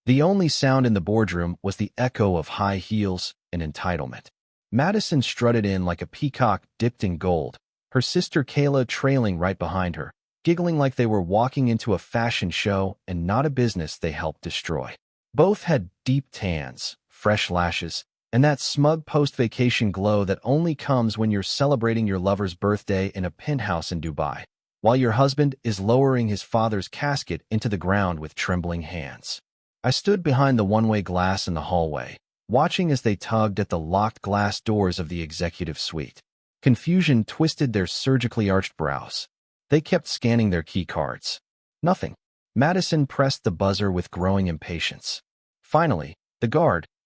The only sound in the boardroom was the echo of high heels and entitlement. Madison strutted in like a peacock dipped in gold, her sister Kayla trailing right behind her, giggling like they were walking into a fashion show and not a business they helped destroy. Both had deep tans, fresh lashes, and that smug post-vacation glow that only comes when you're celebrating your lover's birthday in a penthouse in Dubai, while your husband is lowering his father's casket into the ground with trembling hands. I stood behind the one-way glass in the hallway, watching as they tugged at the locked glass doors of the executive suite. Confusion twisted their surgically arched brows. They kept scanning their key cards. Nothing. Madison pressed the buzzer with growing impatience. Finally,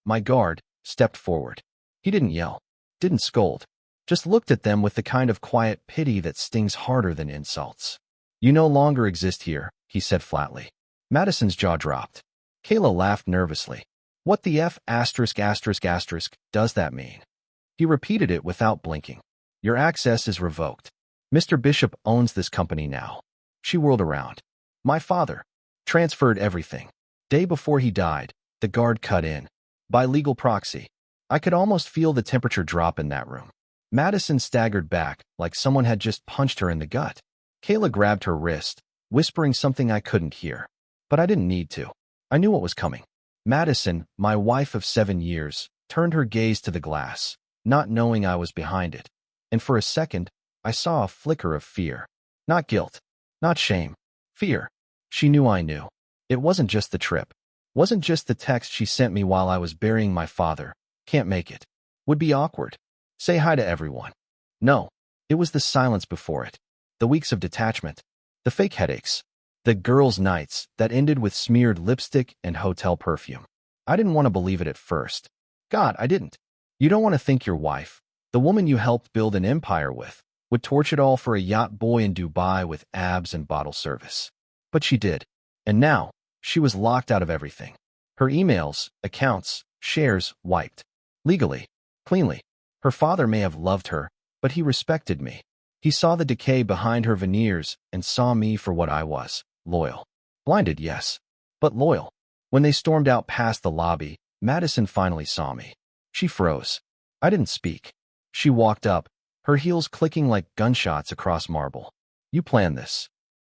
my guard, stepped forward. He didn't yell, didn't scold, just looked at them with the kind of quiet pity that stings harder than insults. "You no longer exist here," he said flatly. Madison's jaw dropped. Kayla laughed nervously. "What the F*** does that mean?" He repeated it without blinking. "Your access is revoked. Mr. Bishop owns this company now." She whirled around. "My father transferred everything. Day before he died, the guard cut in. By legal proxy." I could almost feel the temperature drop in that room. Madison staggered back like someone had just punched her in the gut. Kayla grabbed her wrist, whispering something I couldn't hear. But I didn't need to. I knew what was coming. Madison, my wife of 7 years, turned her gaze to the glass, not knowing I was behind it. And for a second, I saw a flicker of fear. Not guilt, not shame. Fear. She knew I knew. It wasn't just the trip. Wasn't just the text she sent me while I was burying my father. "Can't make it. Would be awkward. Say hi to everyone." No. It was the silence before it. The weeks of detachment. The fake headaches. The girls' nights that ended with smeared lipstick and hotel perfume. I didn't want to believe it at first. God, I didn't. You don't want to think your wife, the woman you helped build an empire with, would torch it all for a yacht boy in Dubai with abs and bottle service. But she did. And now, she was locked out of everything. Her emails, accounts, shares wiped. Legally. Cleanly. Her father may have loved her, but he respected me. He saw the decay behind her veneers and saw me for what I was. Loyal. Blinded, yes. But loyal. When they stormed out past the lobby, Madison finally saw me. She froze. I didn't speak. She walked up, her heels clicking like gunshots across marble. "You planned this."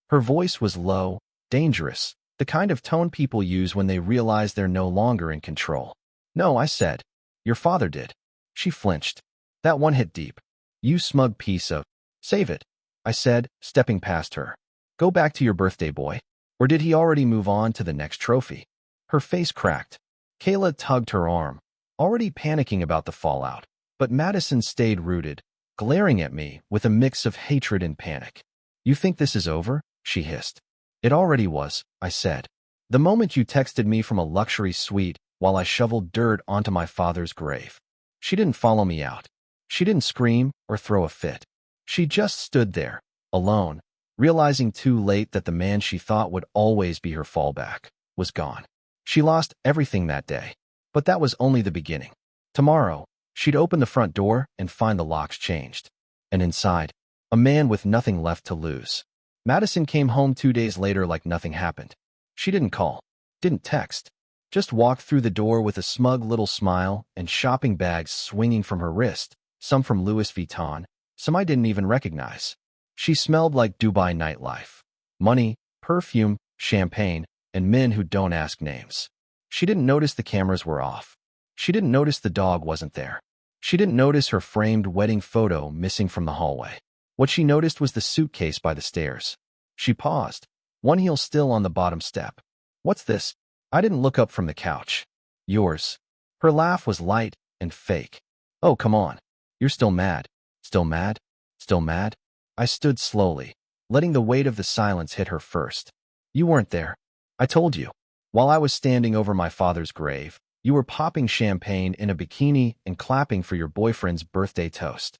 Her voice was low, dangerous, the kind of tone people use when they realize they're no longer in control. "No," I said. "Your father did." She flinched. That one hit deep. "You smug piece of—" "Save it," I said, stepping past her. "Go back to your birthday boy. Or did he already move on to the next trophy?" Her face cracked. Kayla tugged her arm, already panicking about the fallout. But Madison stayed rooted, glaring at me with a mix of hatred and panic. "You think this is over?" she hissed. "It already was," I said. "The moment you texted me from a luxury suite while I shoveled dirt onto my father's grave." She didn't follow me out. She didn't scream or throw a fit. She just stood there, alone, realizing too late that the man she thought would always be her fallback was gone. She lost everything that day, but that was only the beginning. Tomorrow, she'd open the front door and find the locks changed. And inside, a man with nothing left to lose. Madison came home 2 days later like nothing happened. She didn't call, didn't text, just walked through the door with a smug little smile and shopping bags swinging from her wrist, some from Louis Vuitton, some I didn't even recognize. She smelled like Dubai nightlife. Money, perfume, champagne, and men who don't ask names. She didn't notice the cameras were off. She didn't notice the dog wasn't there. She didn't notice her framed wedding photo missing from the hallway. What she noticed was the suitcase by the stairs. She paused, one heel still on the bottom step. "What's this?" I didn't look up from the couch. "Yours." Her laugh was light and fake. "Oh, come on. You're still mad. Still mad? Still mad?" I stood slowly, letting the weight of the silence hit her first. "You weren't there. I told you. While I was standing over my father's grave, you were popping champagne in a bikini and clapping for your boyfriend's birthday toast."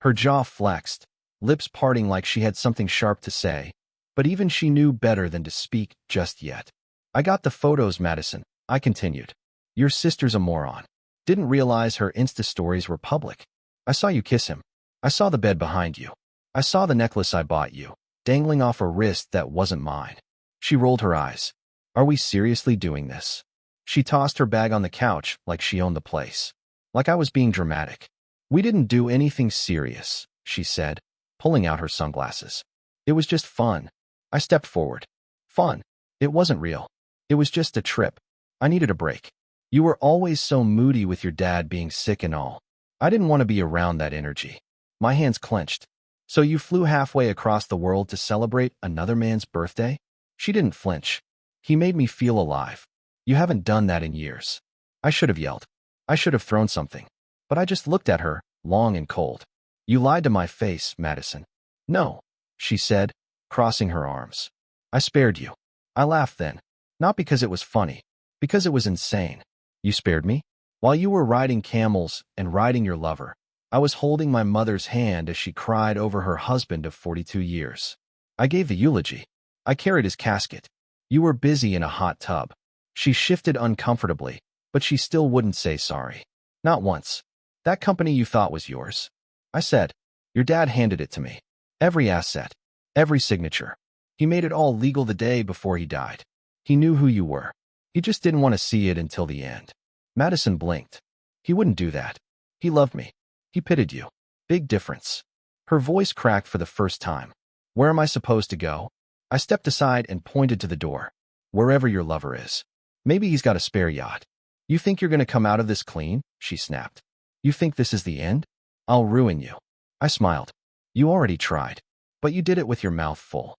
Her jaw flexed, lips parting like she had something sharp to say, but even she knew better than to speak just yet. "I got the photos, Madison," I continued. "Your sister's a moron. Didn't realize her Insta stories were public. I saw you kiss him. I saw the bed behind you. I saw the necklace I bought you, dangling off a wrist that wasn't mine." She rolled her eyes. "Are we seriously doing this?" She tossed her bag on the couch like she owned the place. Like I was being dramatic. We didn't do anything serious, she said, pulling out her sunglasses. It was just fun. I stepped forward. Fun. It wasn't real. It was just a trip. I needed a break. You were always so moody with your dad being sick and all. I didn't want to be around that energy. My hands clenched. So you flew halfway across the world to celebrate another man's birthday? She didn't flinch. He made me feel alive. You haven't done that in years. I should have yelled. I should have thrown something. But I just looked at her, long and cold. You lied to my face, Madison. No, she said, crossing her arms. I spared you. I laughed then. Not because it was funny. Because it was insane. You spared me? While you were riding camels and riding your lover, I was holding my mother's hand as she cried over her husband of 42 years. I gave the eulogy. I carried his casket. You were busy in a hot tub. She shifted uncomfortably, but she still wouldn't say sorry. Not once. That company you thought was yours. I said, your dad handed it to me. Every asset. Every signature. He made it all legal the day before he died. He knew who you were. He just didn't want to see it until the end. Madison blinked. He wouldn't do that. He loved me. He pitied you. Big difference. Her voice cracked for the first time. Where am I supposed to go? I stepped aside and pointed to the door. Wherever your lover is. Maybe he's got a spare yacht. You think you're going to come out of this clean? She snapped. You think this is the end? I'll ruin you. I smiled. You already tried. But you did it with your mouth full.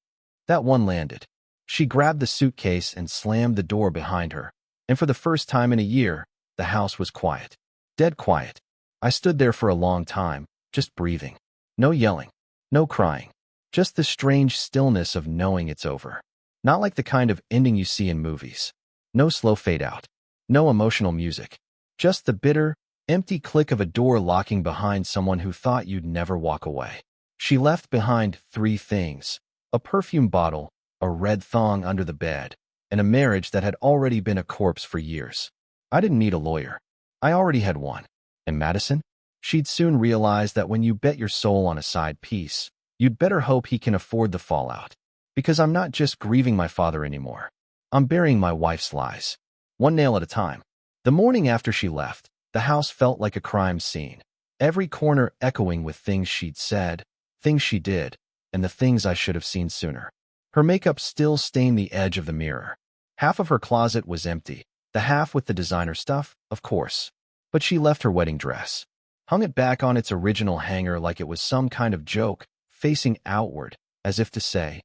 That one landed. She grabbed the suitcase and slammed the door behind her. And for the first time in a year, the house was quiet. Dead quiet. I stood there for a long time, just breathing. No yelling. No crying. Just the strange stillness of knowing it's over. Not like the kind of ending you see in movies. No slow fade out. No emotional music. Just the bitter, empty click of a door locking behind someone who thought you'd never walk away. She left behind 3 things. A perfume bottle, a red thong under the bed, and a marriage that had already been a corpse for years. I didn't need a lawyer. I already had one. And Madison? She'd soon realize that when you bet your soul on a side piece, you'd better hope he can afford the fallout. Because I'm not just grieving my father anymore. I'm burying my wife's lies. One nail at a time. The morning after she left, the house felt like a crime scene. Every corner echoing with things she'd said, things she did, and the things I should have seen sooner. Her makeup still stained the edge of the mirror. Half of her closet was empty, the half with the designer stuff, of course. But she left her wedding dress. Hung it back on its original hanger like it was some kind of joke, facing outward, as if to say,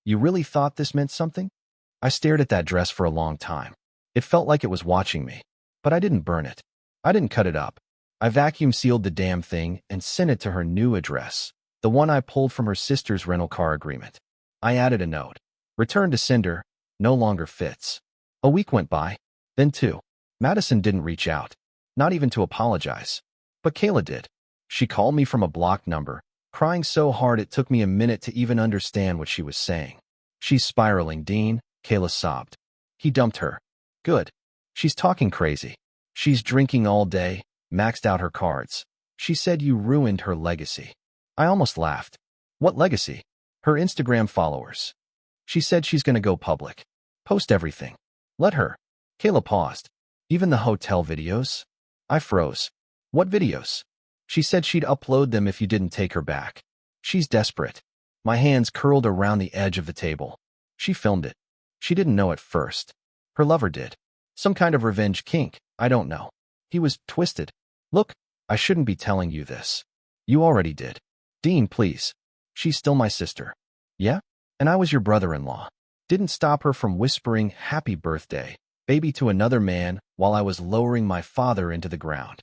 you really thought this meant something? I stared at that dress for a long time. It felt like it was watching me. But I didn't burn it. I didn't cut it up. I vacuum sealed the damn thing and sent it to her new address, the one I pulled from her sister's rental car agreement. I added a note. Return to sender, no longer fits. A week went by. Then 2. Madison didn't reach out. Not even to apologize. But Kayla did. She called me from a blocked number, crying so hard it took me a minute to even understand what she was saying. She's spiraling, Dean, Kayla sobbed. He dumped her. Good. She's talking crazy. She's drinking all day, maxed out her cards. She said you ruined her legacy. I almost laughed. What legacy? Her Instagram followers. She said she's going to go public. Post everything. Let her. Kayla paused. Even the hotel videos? I froze. What videos? She said she'd upload them if you didn't take her back. She's desperate. My hands curled around the edge of the table. She filmed it. She didn't know at first. Her lover did. Some kind of revenge kink, I don't know. He was twisted. Look, I shouldn't be telling you this. You already did. Dean, please. She's still my sister. Yeah? And I was your brother-in-law. Didn't stop her from whispering happy birthday, baby to another man while I was lowering my father into the ground.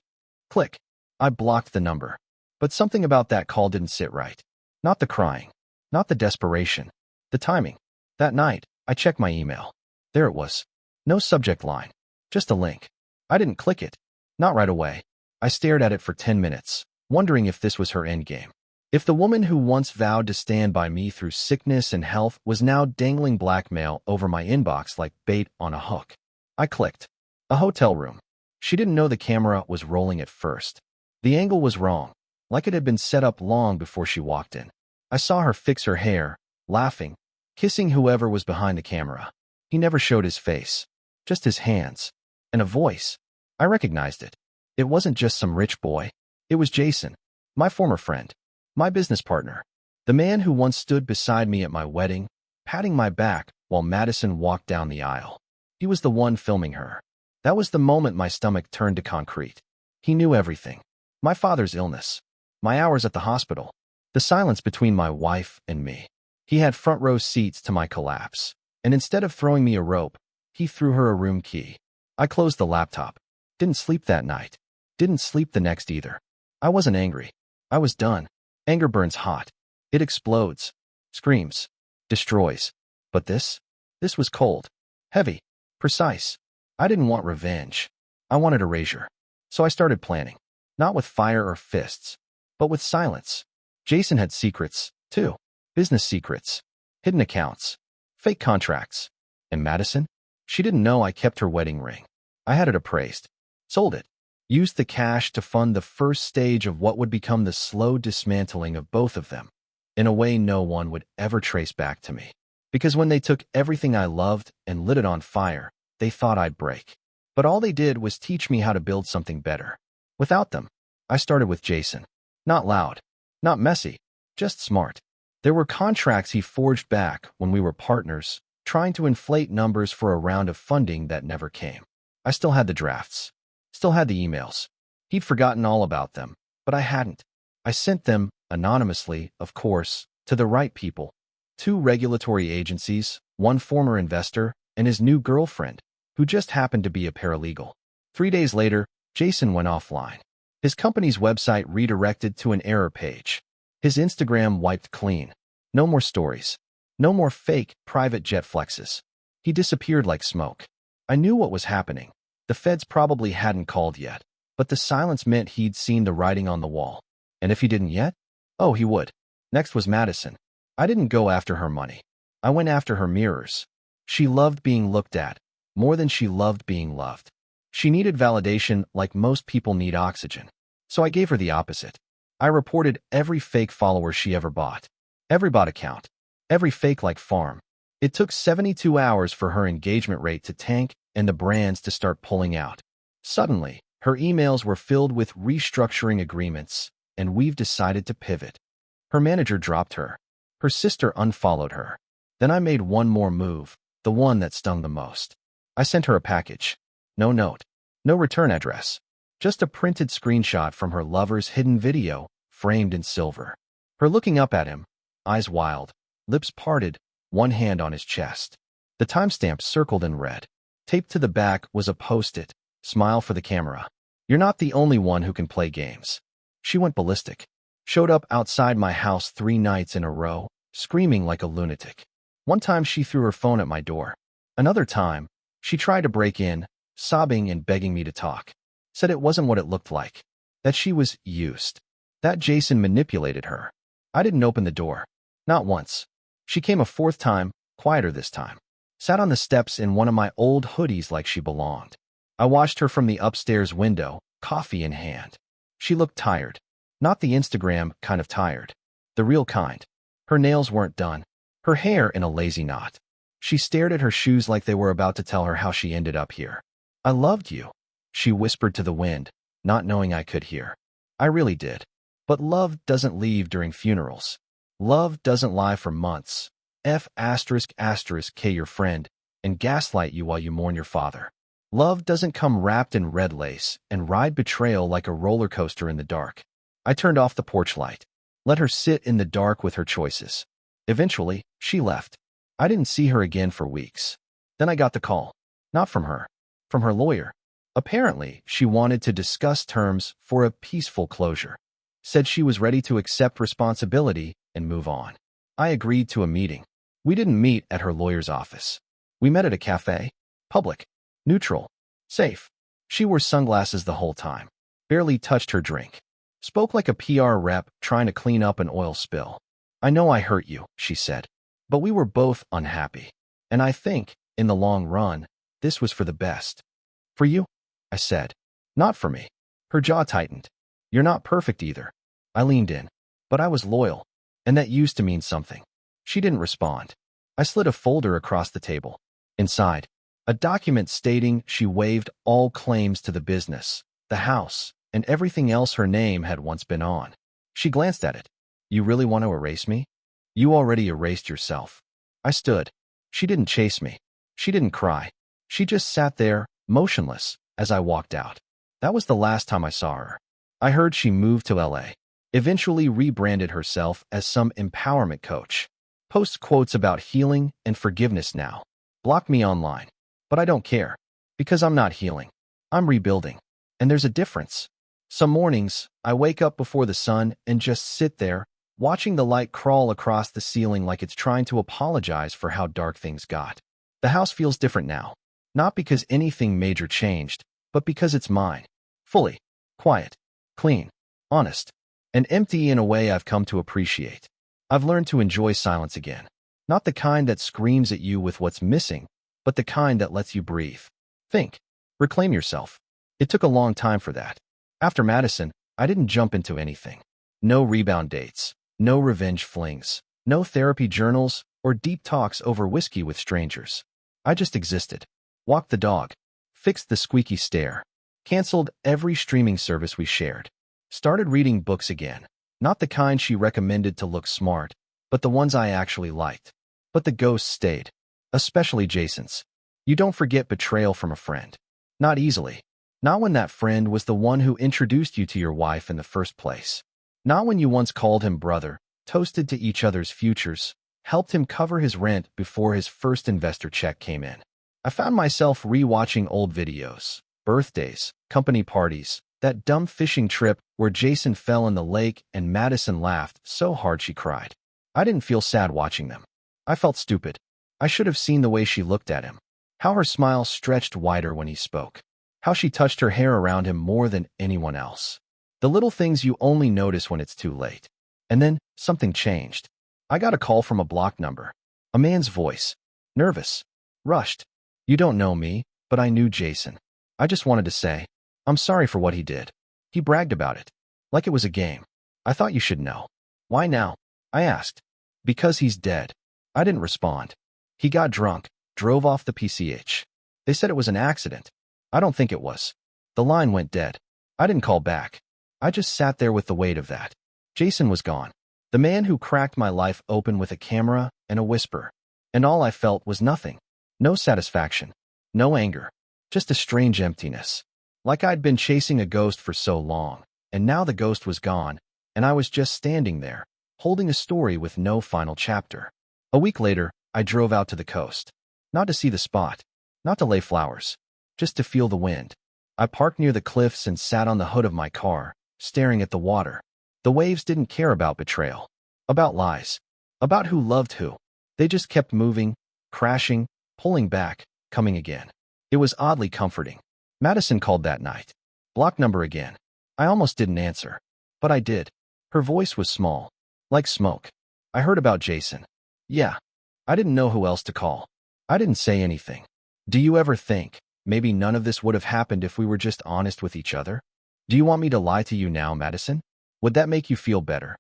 Click. I blocked the number. But something about that call didn't sit right. Not the crying. Not the desperation. The timing. That night, I checked my email. There it was. No subject line. Just a link. I didn't click it. Not right away. I stared at it for 10 minutes, wondering if this was her endgame. If the woman who once vowed to stand by me through sickness and health was now dangling blackmail over my inbox like bait on a hook. I clicked. A hotel room. She didn't know the camera was rolling at first. The angle was wrong, like it had been set up long before she walked in. I saw her fix her hair, laughing, kissing whoever was behind the camera. He never showed his face, just his hands. and a voice. I recognized it. It wasn't just some rich boy. It was Jason, my former friend, my business partner, the man who once stood beside me at my wedding, patting my back while Madison walked down the aisle. He was the one filming her. That was the moment my stomach turned to concrete. He knew everything. My father's illness, my hours at the hospital, the silence between my wife and me. He had front row seats to my collapse, and instead of throwing me a rope, he threw her a room key. I closed the laptop. Didn't sleep that night. Didn't sleep the next either. I wasn't angry. I was done. Anger burns hot. It explodes, screams, destroys. But this was cold, heavy, precise. I didn't want revenge. I wanted erasure. So I started planning, not with fire or fists, but with silence. Jason had secrets, too. Business secrets, hidden accounts, fake contracts. And Madison? She didn't know I kept her wedding ring. I had it appraised, sold it, used the cash to fund the first stage of what would become the slow dismantling of both of them, in a way no one would ever trace back to me. Because when they took everything I loved and lit it on fire, they thought I'd break. But all they did was teach me how to build something better. Without them, I started with Jason. Not loud, not messy, just smart. There were contracts he forged back when we were partners, trying to inflate numbers for a round of funding that never came. I still had the drafts, still had the emails. He'd forgotten all about them, but I hadn't. I sent them, anonymously, of course, to the right people. 2 regulatory agencies, 1 former investor, and his new girlfriend, who just happened to be a paralegal. 3 days later, Jason went offline. His company's website redirected to an error page. His Instagram wiped clean. No more stories. No more fake, private jet flexes. He disappeared like smoke. I knew what was happening. The feds probably hadn't called yet, but the silence meant he'd seen the writing on the wall. And if he didn't yet? Oh, he would. Next was Madison. I didn't go after her money. I went after her mirrors. She loved being looked at, more than she loved being loved. She needed validation like most people need oxygen. So I gave her the opposite. I reported every fake follower she ever bought. Every bot account. Every fake-like farm. It took 72 hours for her engagement rate to tank and the brands to start pulling out. Suddenly, her emails were filled with restructuring agreements, and we've decided to pivot. Her manager dropped her. Her sister unfollowed her. Then I made one more move, the one that stung the most. I sent her a package. No note. No return address. Just a printed screenshot from her lover's hidden video, framed in silver. Her looking up at him, eyes wild, lips parted, one hand on his chest. The timestamp circled in red. Taped to the back was a post-it, smile for the camera. You're not the only one who can play games. She went ballistic. Showed up outside my house 3 nights in a row, screaming like a lunatic. One time she threw her phone at my door. Another time, she tried to break in, sobbing and begging me to talk. Said it wasn't what it looked like. That she was used. That Jason manipulated her. I didn't open the door. Not once. She came a 4th time, quieter this time. Sat on the steps in one of my old hoodies like she belonged. I watched her from the upstairs window, coffee in hand. She looked tired. Not the Instagram kind of tired. The real kind. Her nails weren't done. Her hair in a lazy knot. She stared at her shoes like they were about to tell her how she ended up here. I loved you, she whispered to the wind, not knowing I could hear. I really did. But love doesn't leave during funerals. Love doesn't lie for months. K your friend, and gaslight you while you mourn your father. Love doesn't come wrapped in red lace and ride betrayal like a roller coaster in the dark. I turned off the porch light. Let her sit in the dark with her choices. Eventually, she left. I didn't see her again for weeks. Then I got the call. Not from her. From her lawyer. Apparently, she wanted to discuss terms for a peaceful closure. Said she was ready to accept responsibility and move on. I agreed to a meeting. We didn't meet at her lawyer's office. We met at a cafe. Public. Neutral. Safe. She wore sunglasses the whole time. Barely touched her drink. Spoke like a PR rep trying to clean up an oil spill. I know I hurt you, she said. But we were both unhappy. And I think, in the long run, this was for the best. For you? I said. Not for me. Her jaw tightened. You're not perfect either. I leaned in. But I was loyal. And that used to mean something. She didn't respond. I slid a folder across the table. Inside, A document stating she waived all claims to the business, the house, and everything else her name had once been on. She glanced at it. You really want to erase me? You already erased yourself. I stood. She didn't chase me. She didn't cry. She just sat there, motionless, as I walked out. That was the last time I saw her. I heard she moved to LA, eventually rebranded herself as some empowerment coach. Posts quotes about healing and forgiveness now. Block me online. But I don't care. Because I'm not healing. I'm rebuilding. And there's a difference. Some mornings, I wake up before the sun and just sit there, watching the light crawl across the ceiling like it's trying to apologize for how dark things got. The house feels different now. Not because anything major changed, but because it's mine. Fully. Quiet. Clean. Honest. And empty in a way I've come to appreciate. I've learned to enjoy silence again. Not the kind that screams at you with what's missing, but the kind that lets you breathe. Think. Reclaim yourself. It took a long time for that. After Madison, I didn't jump into anything. No rebound dates. No revenge flings. No therapy journals or deep talks over whiskey with strangers. I just existed. Walked the dog. Fixed the squeaky stair. Canceled every streaming service we shared. Started reading books again. Not the kind she recommended to look smart, but the ones I actually liked. But the ghosts stayed. Especially Jason's. You don't forget betrayal from a friend. Not easily. Not when that friend was the one who introduced you to your wife in the first place. Not when you once called him brother, toasted to each other's futures, helped him cover his rent before his first investor check came in. I found myself rewatching old videos, birthdays, company parties, that dumb fishing trip where Jason fell in the lake and Madison laughed so hard she cried. I didn't feel sad watching them. I felt stupid. I should have seen the way she looked at him. How her smile stretched wider when he spoke. How she touched her hair around him more than anyone else. The little things you only notice when it's too late. And then, something changed. I got a call from a blocked number. A man's voice. Nervous. Rushed. You don't know me, but I knew Jason. I just wanted to say, I'm sorry for what he did. He bragged about it. Like it was a game. I thought you should know. Why now? I asked. Because he's dead. I didn't respond. He got drunk, drove off the PCH. They said it was an accident. I don't think it was. The line went dead. I didn't call back. I just sat there with the weight of that. Jason was gone. The man who cracked my life open with a camera and a whisper. And all I felt was nothing. No satisfaction. No anger. Just a strange emptiness. Like I'd been chasing a ghost for so long, and now the ghost was gone, and I was just standing there, holding a story with no final chapter. A week later, I drove out to the coast. Not to see the spot. Not to lay flowers. Just to feel the wind. I parked near the cliffs and sat on the hood of my car, staring at the water. The waves didn't care about betrayal. About lies. About who loved who. They just kept moving, crashing, pulling back, coming again. It was oddly comforting. Madison called that night. Block number again. I almost didn't answer. But I did. Her voice was small. Like smoke. I heard about Jason. Yeah. I didn't know who else to call. I didn't say anything. Do you ever think, maybe none of this would have happened if we were just honest with each other? Do you want me to lie to you now, Madison? Would that make you feel better?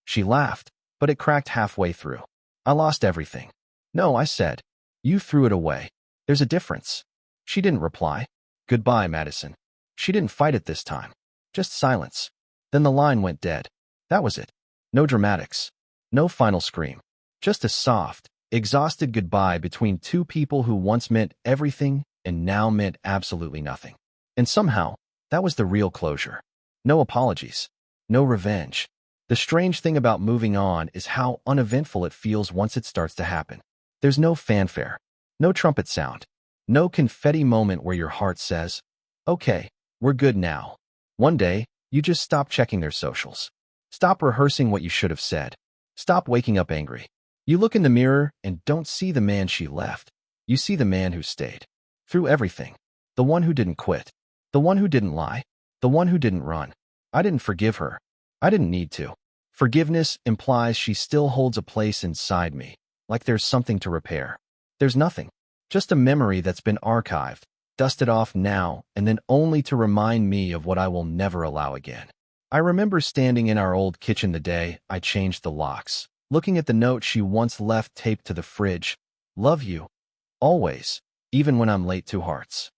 She laughed, but it cracked halfway through. I lost everything. No, I said. You threw it away. There's a difference. She didn't reply. Goodbye, Madison. She didn't fight it this time. Just silence. Then the line went dead. That was it. No dramatics. No final scream. Just a soft, exhausted goodbye between two people who once meant everything and now meant absolutely nothing. And somehow, that was the real closure. No apologies. No revenge. The strange thing about moving on is how uneventful it feels once it starts to happen. There's no fanfare. No trumpet sound. No confetti moment where your heart says, okay, we're good now. One day, you just stop checking their socials. Stop rehearsing what you should have said. Stop waking up angry. You look in the mirror and don't see the man she left. You see the man who stayed. Through everything. The one who didn't quit. The one who didn't lie. The one who didn't run. I didn't forgive her. I didn't need to. Forgiveness implies she still holds a place inside me, like there's something to repair. There's nothing. Just a memory that's been archived, dusted off now, and then only to remind me of what I will never allow again. I remember standing in our old kitchen the day I changed the locks, looking at the note she once left taped to the fridge. Love you. Always. even when I'm late 2 hearts.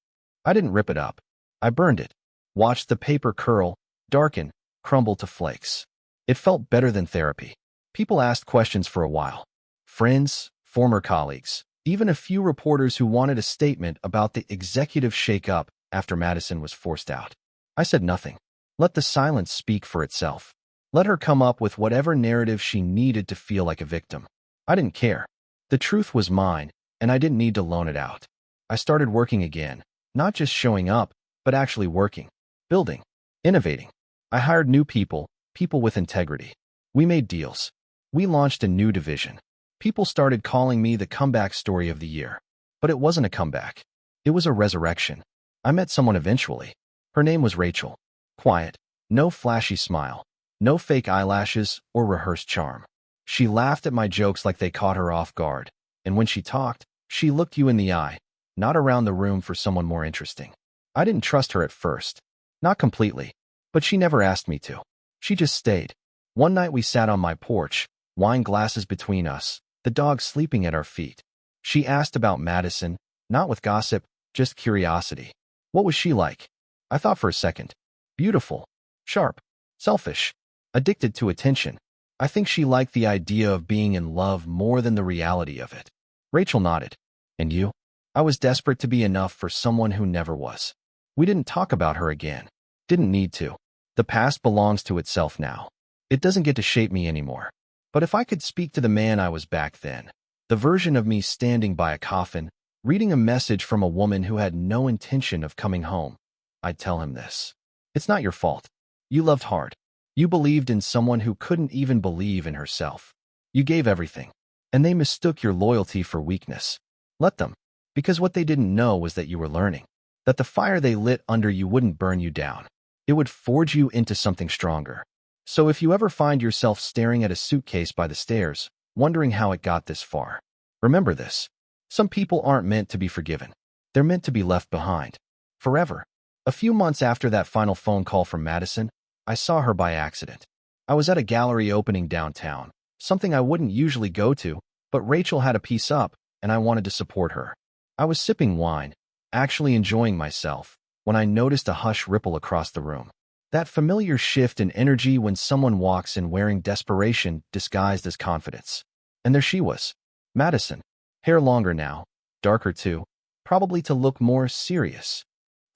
I didn't rip it up. I burned it. Watched the paper curl, darken, crumble to flakes. It felt better than therapy. People asked questions for a while. Friends, former colleagues, even a few reporters who wanted a statement about the executive shake-up after Madison was forced out. I said nothing. Let the silence speak for itself. Let her come up with whatever narrative she needed to feel like a victim. I didn't care. The truth was mine, and I didn't need to loan it out. I started working again, not just showing up, but actually working, building, innovating. I hired new people, people with integrity. We made deals. We launched a new division. People started calling me the comeback story of the year. But it wasn't a comeback. It was a resurrection. I met someone eventually. Her name was Rachel. Quiet, no flashy smile, no fake eyelashes or rehearsed charm. She laughed at my jokes like they caught her off guard, and when she talked, she looked you in the eye, not around the room for someone more interesting. I didn't trust her at first. Not completely, but she never asked me to. She just stayed. One night we sat on my porch, wine glasses between us, the dog sleeping at our feet. She asked about Madison, not with gossip, just curiosity. What was she like? I thought for a second. Beautiful, sharp, selfish, addicted to attention. I think she liked the idea of being in love more than the reality of it. Rachel nodded. And you? I was desperate to be enough for someone who never was. We didn't talk about her again. Didn't need to. The past belongs to itself now. It doesn't get to shape me anymore. But if I could speak to the man I was back then, the version of me standing by a coffin, reading a message from a woman who had no intention of coming home, I'd tell him this. It's not your fault. You loved hard. You believed in someone who couldn't even believe in herself. You gave everything. And they mistook your loyalty for weakness. Let them. Because what they didn't know was that you were learning. That the fire they lit under you wouldn't burn you down. It would forge you into something stronger. So if you ever find yourself staring at a suitcase by the stairs, wondering how it got this far, remember this. Some people aren't meant to be forgiven. They're meant to be left behind. Forever. A few months after that final phone call from Madison, I saw her by accident. I was at a gallery opening downtown, something I wouldn't usually go to, but Rachel had a piece up, and I wanted to support her. I was sipping wine, actually enjoying myself, when I noticed a hush ripple across the room. That familiar shift in energy when someone walks in wearing desperation disguised as confidence. And there she was, Madison. Hair longer now, darker too, probably to look more serious.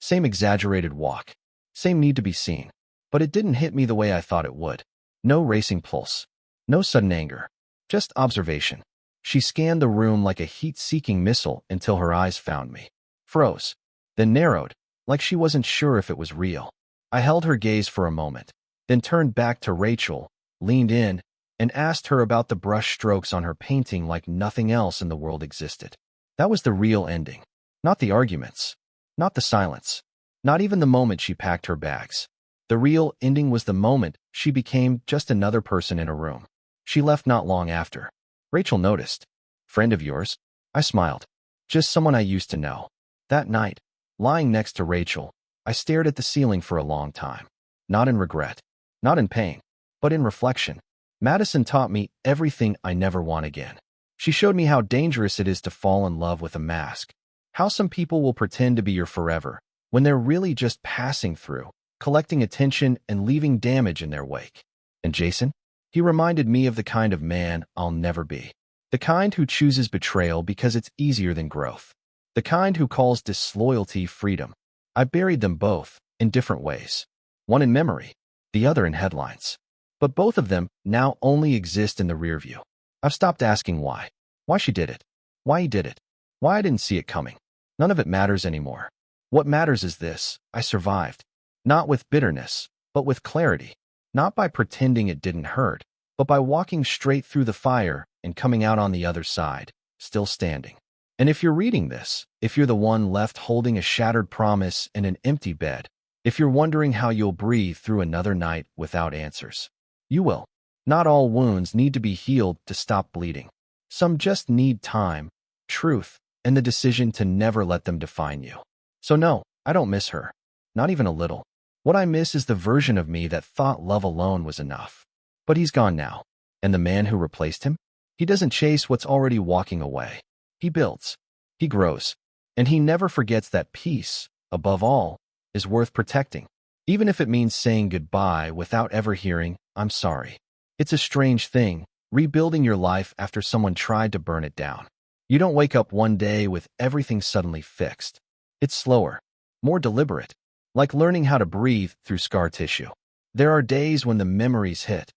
Same exaggerated walk, same need to be seen. But it didn't hit me the way I thought it would. No racing pulse, no sudden anger, just observation. She scanned the room like a heat-seeking missile until her eyes found me. Froze, then narrowed, like she wasn't sure if it was real. I held her gaze for a moment, then turned back to Rachel, leaned in, and asked her about the brush strokes on her painting like nothing else in the world existed. That was the real ending. Not the arguments. Not the silence. Not even the moment she packed her bags. The real ending was the moment she became just another person in a room. She left not long after. Rachel noticed. Friend of yours? I smiled. Just someone I used to know. That night, lying next to Rachel, I stared at the ceiling for a long time. Not in regret. Not in pain. But in reflection. Madison taught me everything I never want again. She showed me how dangerous it is to fall in love with a mask. How some people will pretend to be your forever, when they're really just passing through, collecting attention and leaving damage in their wake. And Jason? He reminded me of the kind of man I'll never be. The kind who chooses betrayal because it's easier than growth. The kind who calls disloyalty freedom. I buried them both, in different ways. One in memory, the other in headlines. But both of them now only exist in the rear view. I've stopped asking why. Why she did it. Why he did it. Why I didn't see it coming. None of it matters anymore. What matters is this: I survived. Not with bitterness, but with clarity. Not by pretending it didn't hurt, but by walking straight through the fire and coming out on the other side, still standing. And if you're reading this, if you're the one left holding a shattered promise in an empty bed, if you're wondering how you'll breathe through another night without answers, you will. Not all wounds need to be healed to stop bleeding. Some just need time, truth, and the decision to never let them define you. So no, I don't miss her. Not even a little. What I miss is the version of me that thought love alone was enough. But he's gone now. And the man who replaced him? He doesn't chase what's already walking away. He builds. He grows. And he never forgets that peace, above all, is worth protecting, even if it means saying goodbye without ever hearing, "I'm sorry." It's a strange thing, rebuilding your life after someone tried to burn it down. You don't wake up one day with everything suddenly fixed. It's slower, more deliberate, like learning how to breathe through scar tissue. There are days when the memories hit,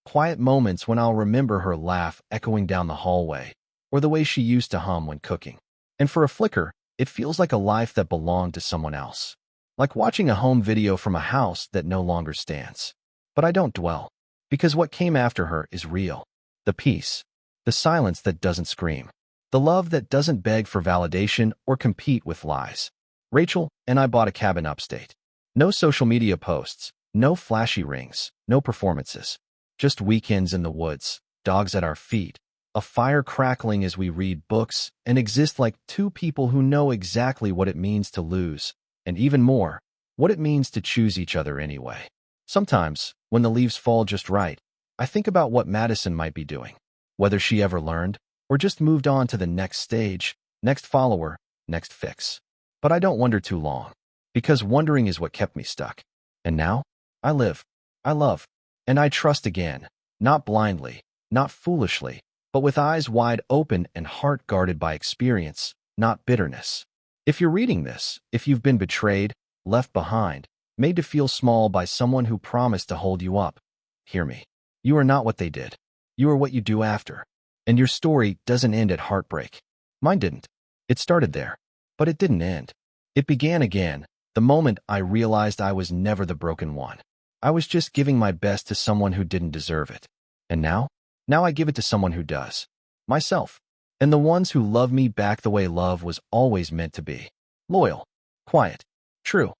quiet moments when I'll remember her laugh echoing down the hallway, or the way she used to hum when cooking. And for a flicker, it feels like a life that belonged to someone else, like watching a home video from a house that no longer stands. But I don't dwell, because what came after her is real. The peace, the silence that doesn't scream, the love that doesn't beg for validation or compete with lies. Rachel and I bought a cabin upstate. No social media posts, no flashy rings, no performances. Just weekends in the woods, dogs at our feet, a fire crackling as we read books and exist like two people who know exactly what it means to lose, and even more, what it means to choose each other anyway. Sometimes, when the leaves fall just right, I think about what Madison might be doing, whether she ever learned, or just moved on to the next stage, next follower, next fix. But I don't wonder too long, because wondering is what kept me stuck. And now, I live, I love, and I trust again, not blindly, not foolishly, but with eyes wide open and heart guarded by experience, not bitterness. If you're reading this, if you've been betrayed, left behind, made to feel small by someone who promised to hold you up, hear me. You are not what they did. You are what you do after. And your story doesn't end at heartbreak. Mine didn't. It started there, but it didn't end. It began again, the moment I realized I was never the broken one. I was just giving my best to someone who didn't deserve it. And now I give it to someone who does. Myself. And the ones who love me back the way love was always meant to be. Loyal, quiet, true.